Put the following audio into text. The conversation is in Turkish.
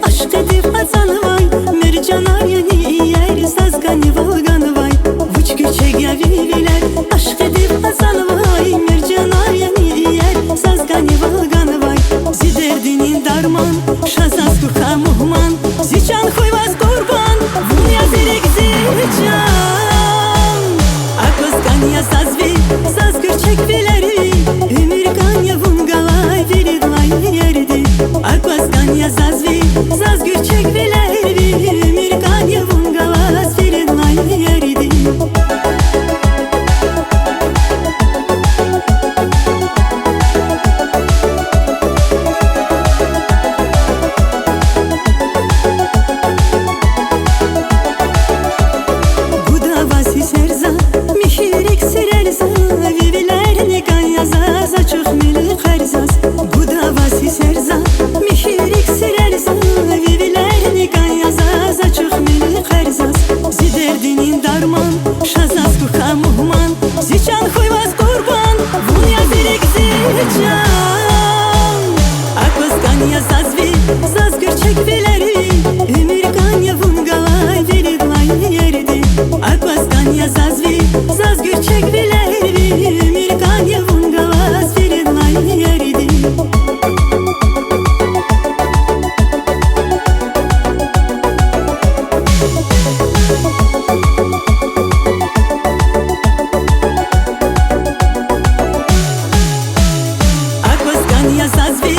Aşk edip azanı vay, mercanar yeni yer, sazgani valganı vay. Vuç küçek ya viviler, aşk edip azanı vay, mercanar yeni yer, sazgani valganı vay. Ziderdinin darman, şazaz kuka muhman, zican koyvaz kurban, vun ya zirek zican. Akvaz ya sazvi, saz küçek vileri, ümür ya vun galay, virid vay yerdi. Akvaz ya sazvi, saz küçek vileri, ümür ya vun galay, virid vay yerdi. Ziderdinin darman, şazaz kuka muhman, zican koyvaz kurban, vun ya zirek zican. Akvaz ya sazvi, saz küçek vileri, ümür ya vun galay, virid vay yerdi. Akvaz ya sazvi, saz küçek vileri, ümür ya vun galay, virid vay yerdi. Ya sazvi,